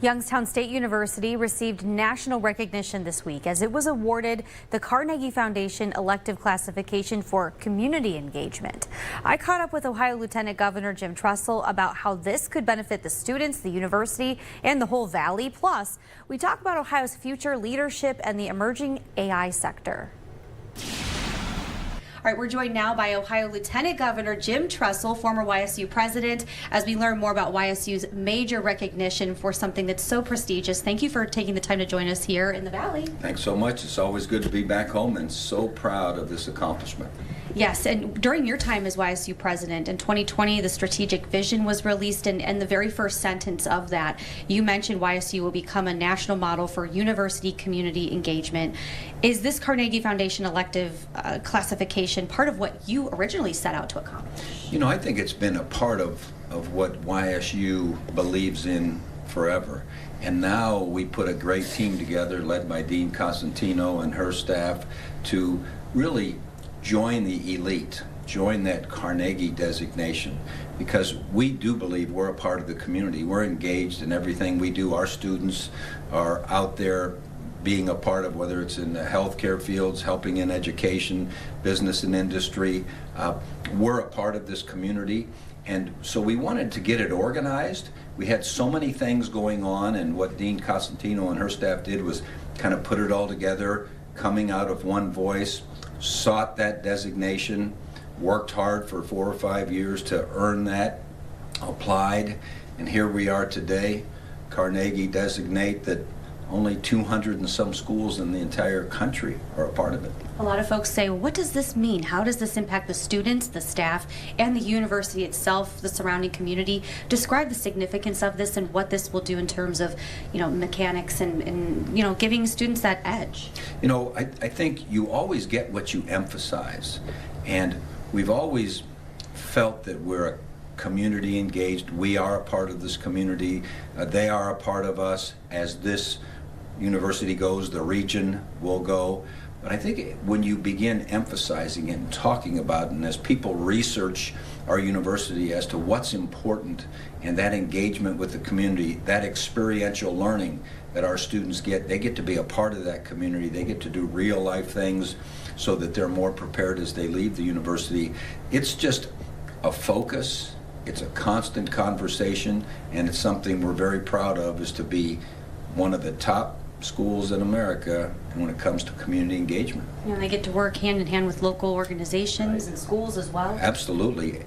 Youngstown State University received national recognition this week as it was awarded the Carnegie Foundation elective classification for community engagement. I caught up with Ohio Lieutenant Governor Jim Trussell about how this could benefit the students, the university, and the whole valley. Plus, we talk about Ohio's future leadership and the emerging AI sector. All right, we're joined now by Ohio Lieutenant Governor Jim Trussell, former YSU president, as we learn more about YSU's major recognition for something that's so prestigious. Thank you for taking the time to join us here in the Valley. Thanks so much. It's always good to be back home and so proud of this accomplishment. Yes, and during your time as YSU president in 2020, the strategic vision was released, and the very first sentence of that, you mentioned YSU will become a national model for university community engagement. Is this Carnegie Foundation elective classification part of what you originally set out to accomplish? You know, I think it's been a part of what YSU believes in forever. And now we put a great team together led by Dean Costantino and her staff to really join the elite, join that Carnegie designation, because we do believe we're a part of the community. We're engaged in everything we do. Our students are out there being a part of, whether it's in the healthcare fields, helping in education, business and industry. We're a part of this community, and so we wanted to get it organized. We had so many things going on, and what Dean Costantino and her staff did was kind of put it all together, coming out of one voice, sought that designation, worked hard for 4 or 5 years to earn that, applied, and here we are today. Carnegie designate that only 200 and some schools in the entire country are a part of it. A lot of folks say, what does this mean? How does this impact the students, the staff, and the university itself, the surrounding community? Describe the significance of this and what this will do in terms of, mechanics and giving students that edge. I think you always get what you emphasize, and we've always felt that we're a community engaged. We are a part of this community. They are a part of us. As this university goes, the region will go. But I think when you begin emphasizing it and talking about it, and as people research our university as to what's important, and that engagement with the community, that experiential learning that our students get, they get to be a part of that community. They get to do real life things so that they're more prepared as they leave the university. It's just a focus. It's a constant conversation, and it's something we're very proud of, is to be one of the top schools in America when it comes to community engagement. They get to work hand in hand with local organizations and schools as well. Absolutely.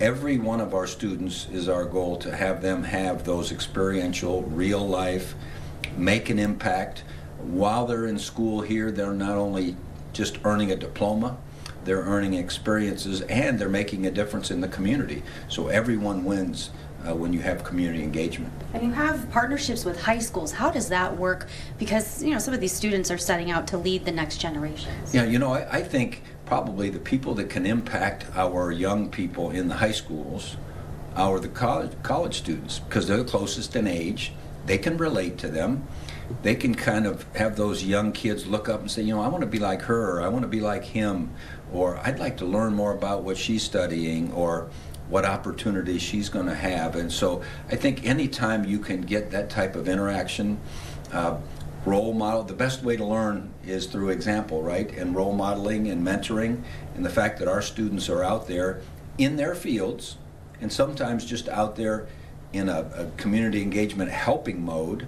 Every one of our students is our goal, to have them have those experiential, real life, make an impact. While they're in school here, they're not only just earning a diploma, they're earning experiences, and they're making a difference in the community. So everyone wins when you have community engagement. And you have partnerships with high schools. How does that work? Because some of these students are setting out to lead the next generations. Yeah, I think probably the people that can impact our young people in the high schools are the college students, because they're the closest in age. They can relate to them. They can kind of have those young kids look up and say, I want to be like her, or I want to be like him, or I'd like to learn more about what she's studying, or what opportunities she's going to have. And so I think anytime you can get that type of interaction, role model, the best way to learn is through example, right? And role modeling and mentoring, and the fact that our students are out there in their fields, and sometimes just out there in a community engagement helping mode,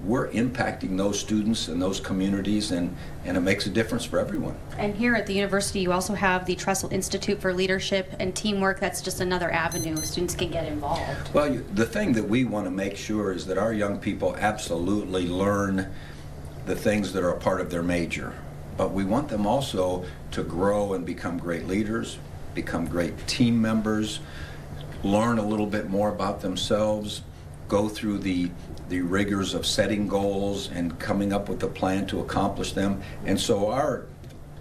we're impacting those students and those communities, and it makes a difference for everyone. And here at the university, you also have the Trussell Institute for Leadership and Teamwork. That's just another avenue students can get involved. Well, the thing that we want to make sure is that our young people absolutely learn the things that are a part of their major. But we want them also to grow and become great leaders, become great team members, learn a little bit more about themselves, go through the rigors of setting goals and coming up with a plan to accomplish them. And so our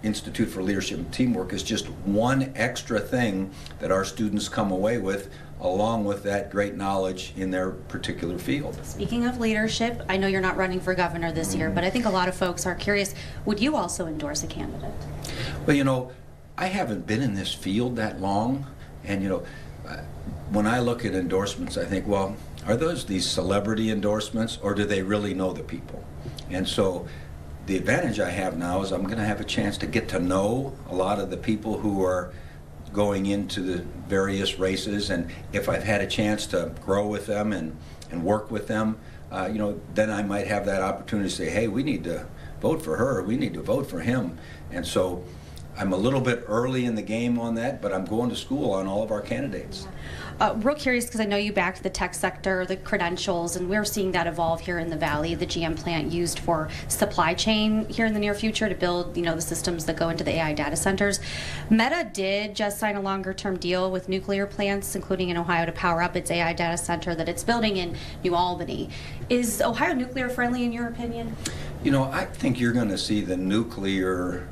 Institute for Leadership and Teamwork is just one extra thing that our students come away with, along with that great knowledge in their particular field. Speaking of leadership, I know you're not running for governor this year, but I think a lot of folks are curious, would you also endorse a candidate? Well, I haven't been in this field that long, and when I look at endorsements, I think, well, are those these celebrity endorsements, or do they really know the people? And so the advantage I have now is I'm going to have a chance to get to know a lot of the people who are going into the various races, and if I've had a chance to grow with them and work with them, then I might have that opportunity to say, hey, we need to vote for her, we need to vote for him. And so I'm a little bit early in the game on that, but I'm going to school on all of our candidates. Real curious, because I know you backed the tech sector, the credentials, and we're seeing that evolve here in the Valley. The GM plant used for supply chain here in the near future to build, the systems that go into the AI data centers. Meta did just sign a longer-term deal with nuclear plants, including in Ohio, to power up its AI data center that it's building in New Albany. Is Ohio nuclear friendly, in your opinion? I think you're going to see the nuclear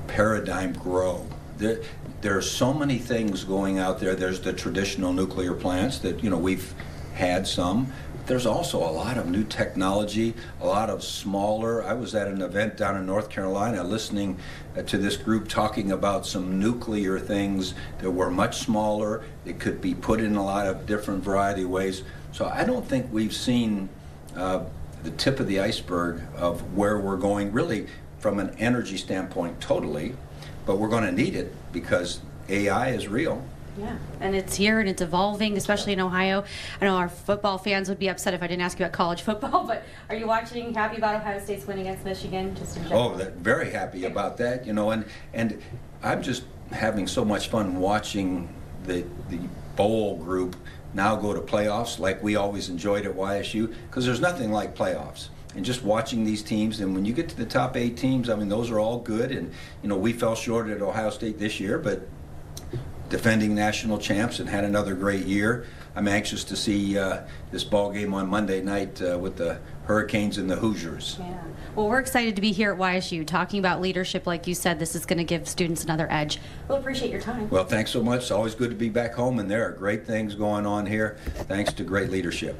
paradigm grow. There are so many things going out there. There's the traditional nuclear plants that, we've had some. There's also a lot of new technology, a lot of smaller. I was at an event down in North Carolina listening to this group talking about some nuclear things that were much smaller. It could be put in a lot of different variety of ways. So I don't think we've seen the tip of the iceberg of where we're going, really, from an energy standpoint, totally. But we're going to need it because AI is real. Yeah, and it's here and it's evolving, especially in Ohio. I know our football fans would be upset if I didn't ask you about college football, but are you watching, happy about Ohio State's win against Michigan? Just in general? Very happy about that, and I'm just having so much fun watching the bowl group now go to playoffs like we always enjoyed at YSU, because there's nothing like playoffs. And just watching these teams, and when you get to the top 8 teams, those are all good. And, we fell short at Ohio State this year, but defending national champs and had another great year. I'm anxious to see this ball game on Monday night with the Hurricanes and the Hoosiers. Yeah. Well, we're excited to be here at YSU talking about leadership. Like you said, this is going to give students another edge. We'll appreciate your time. Well, thanks so much. It's always good to be back home, and there are great things going on here thanks to great leadership.